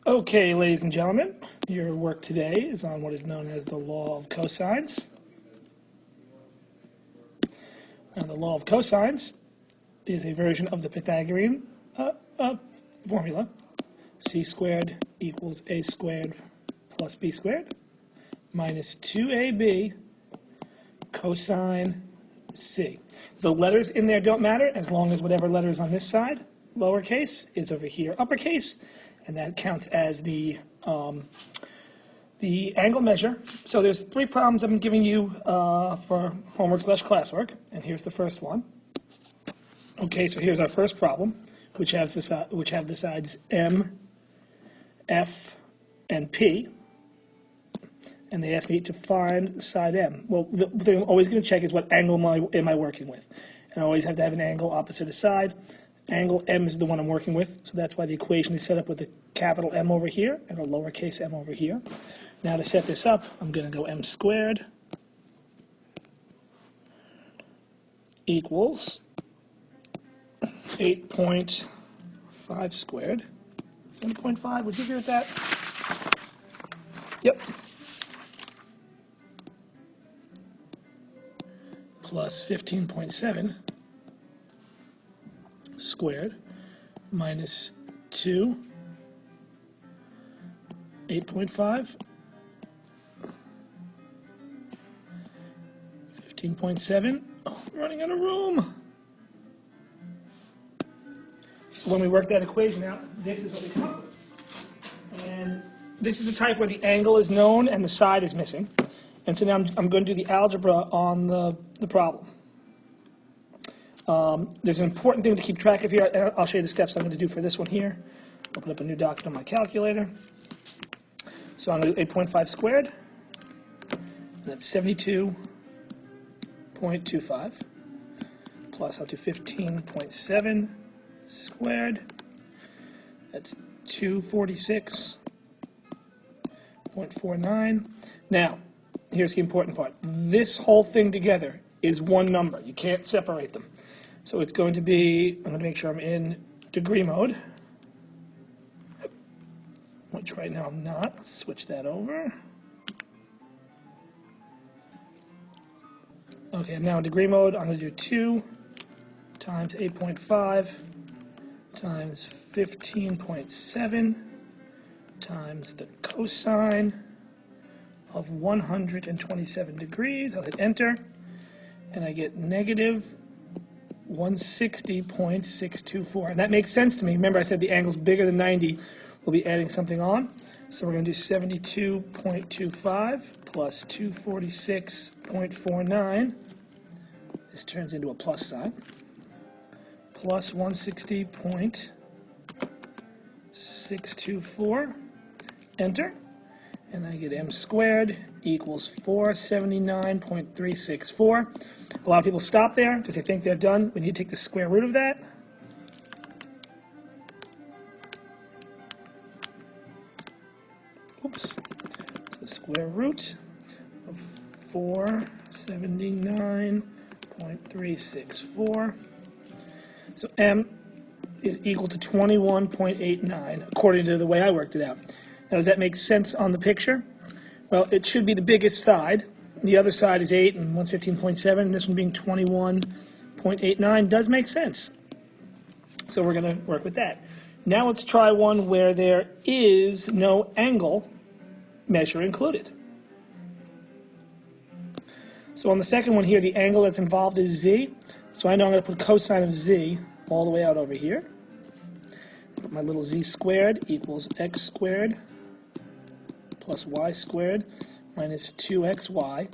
Okay, ladies and gentlemen, your work today is on what is known as the law of cosines. Now, the law of cosines is a version of the Pythagorean formula. C squared equals a squared plus b squared minus 2ab cosine c. The letters in there don't matter as long as whatever letter is on this side, lowercase, is over here uppercase, and that counts as the angle measure. So there's 3 problems I'm giving you for homework/classwork, and here's the first one. Okay, so here's our first problem, which have the sides M, F, and P, and they ask me to find side M. Well, the thing I'm always going to check is what angle am I working with, and I always have to have an angle opposite a side. Angle M is the one I'm working with, so that's why the equation is set up with a capital M over here and a lowercase m over here. Now to set this up, I'm going to go m squared equals 8.5 squared. 1.5, would you agree with that? Yep. Plus 15.7 squared minus 2, 8.5, 15.7. Oh, I'm running out of room. So when we work that equation out, this is what we come up with. And this is the type where the angle is known and the side is missing. And so now I'm going to do the algebra on the problem. There's an important thing to keep track of here. I'll show you the steps I'm going to do for this one here. Open up a new document on my calculator. So I'm going to do 8.5 squared. That's 72.25. Plus I'll do 15.7 squared. That's 246.49. Now, here's the important part. This whole thing together is one number. You can't separate them. So it's going to be, I'm going to make sure I'm in degree mode, which right now I'm not. Let's switch that over. Okay, I'm now in degree mode. I'm going to do 2 times 8.5 times 15.7 times the cosine of 127 degrees. I'll hit enter, and I get negative 160.624. And that makes sense to me. Remember, I said the angle's bigger than 90. We'll be adding something on. So we're going to do 72.25 plus 246.49. This turns into a plus sign. Plus 160.624. Enter. And I get m squared equals 479.364. A lot of people stop there because they think they're done. We need to take the square root of that. Oops. So the square root of 479.364. So m is equal to 21.89 according to the way I worked it out. Now, does that make sense on the picture? Well, it should be the biggest side. The other side is 8 and one's 15.7, and this one being 21.89 does make sense. So we're going to work with that. Now let's try one where there is no angle measure included. So on the second one here, the angle that's involved is z. So I know I'm going to put cosine of z all the way out over here. Put my little z squared equals x squared plus y squared minus 2xy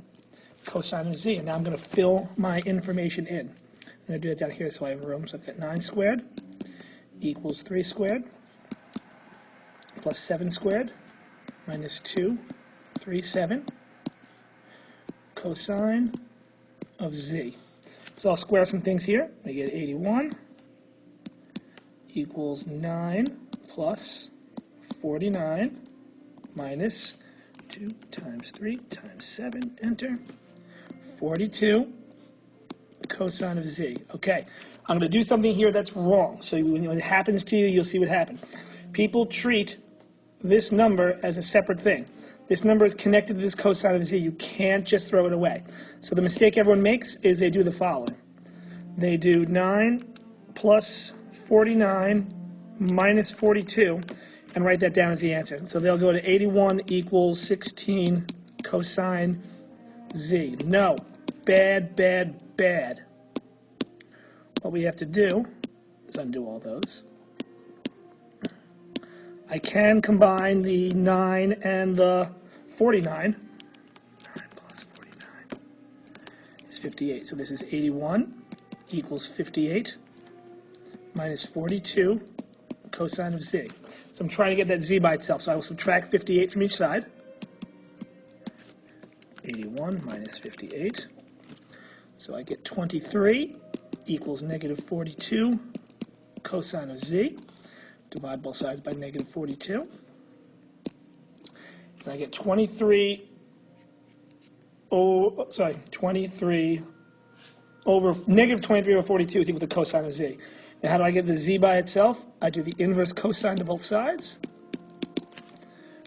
cosine of z. And now I'm going to fill my information in. I'm going to do it down here so I have room. So I've got 9 squared equals 3 squared plus 7 squared minus 2, 3, 7 cosine of z. So I'll square some things here. I get 81 equals 9 plus 49 minus 2 times 3 times 7, enter, 42 cosine of z. Okay, I'm going to do something here that's wrong. So when it happens to you, you'll see what happened. People treat this number as a separate thing. This number is connected to this cosine of z. You can't just throw it away. So the mistake everyone makes is they do the following. They do 9 plus 49 minus 42 and write that down as the answer. So they'll go to 81 equals 16 cosine z. No. Bad, bad, bad. What we have to do is undo all those. I can combine the 9 and the 49. 9 plus 49 is 58. So this is 81 equals 58 minus 42 cosine of z. So I'm trying to get that z by itself. So I will subtract 58 from each side. 81 minus 58. So I get 23 equals negative 42 cosine of z. Divide both sides by negative 42. And I get 23 over, negative 23 over 42 is equal to cosine of z. Now how do I get the z by itself? I do the inverse cosine to both sides.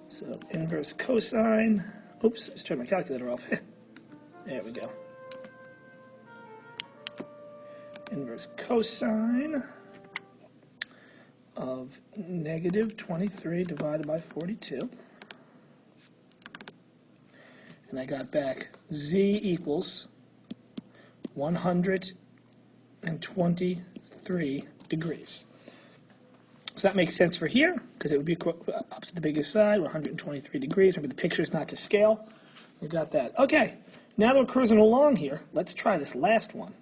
So inverse cosine, oops, just turned my calculator off. There we go. Inverse cosine of negative 23 divided by 42. And I got back z equals 123 degrees. So that makes sense for here, because it would be opposite the biggest side, 123 degrees. Remember, the picture is not to scale. We got that. Okay, now that we're cruising along here, let's try this last one.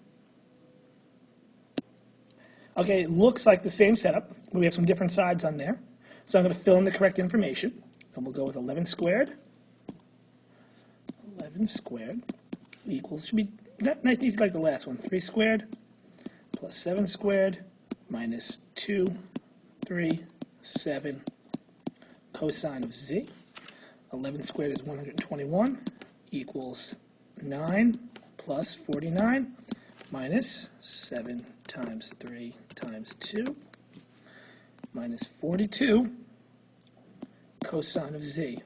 Okay, it looks like the same setup, but we have some different sides on there. So I'm going to fill in the correct information, and we'll go with 11 squared. 11 squared equals, should be nice and easy like the last one, 3 squared plus 7 squared minus 2, 3, 7 cosine of z. 11 squared is 121 equals 9 plus 49 minus 7 times 3 times 2 minus 42 cosine of z.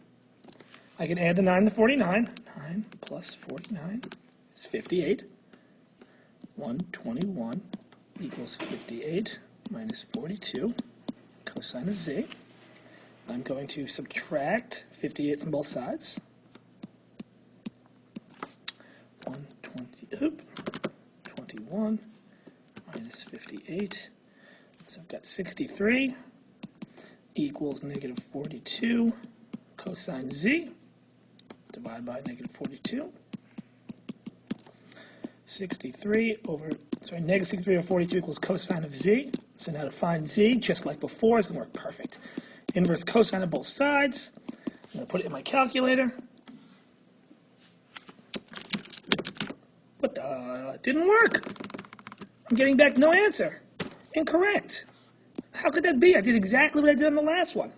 I can add the 9 to 49. 9 plus 49 is 58. 121 equals 58 minus 42 cosine of z. I'm going to subtract 58 from both sides. 21 minus 58. So I've got 63 equals negative 42 cosine z. Divide by negative 42. 63 over 42 equals cosine of z. So now to find z, just like before, is going to work perfect. Inverse cosine of both sides. I'm going to put it in my calculator. What the? It didn't work. I'm getting back no answer. Incorrect. How could that be? I did exactly what I did on the last one.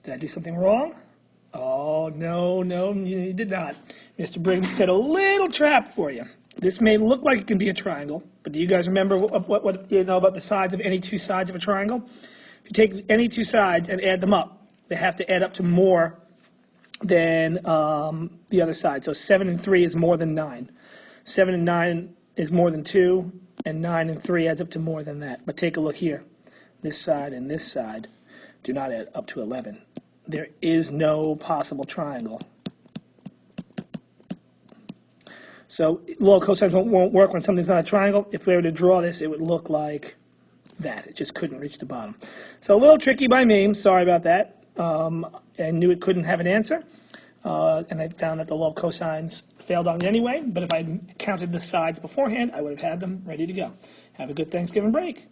Did I do something wrong? Oh, no, you did not. Mr. Brigham set a little trap for you. This may look like it can be a triangle, but do you guys remember what you know about the sides of any two sides of a triangle? If you take any two sides and add them up, they have to add up to more than the other side. So 7 and 3 is more than 9. 7 and 9 is more than 2, and 9 and 3 adds up to more than that. But take a look here. This side and this side do not add up to 11. There is no possible triangle. So law of cosines won't work when something's not a triangle. If we were to draw this, it would look like that. It just couldn't reach the bottom. So a little tricky by me. Sorry about that. I knew it couldn't have an answer. And I found that the law of cosines failed on me anyway. But if I counted the sides beforehand, I would have had them ready to go. Have a good Thanksgiving break.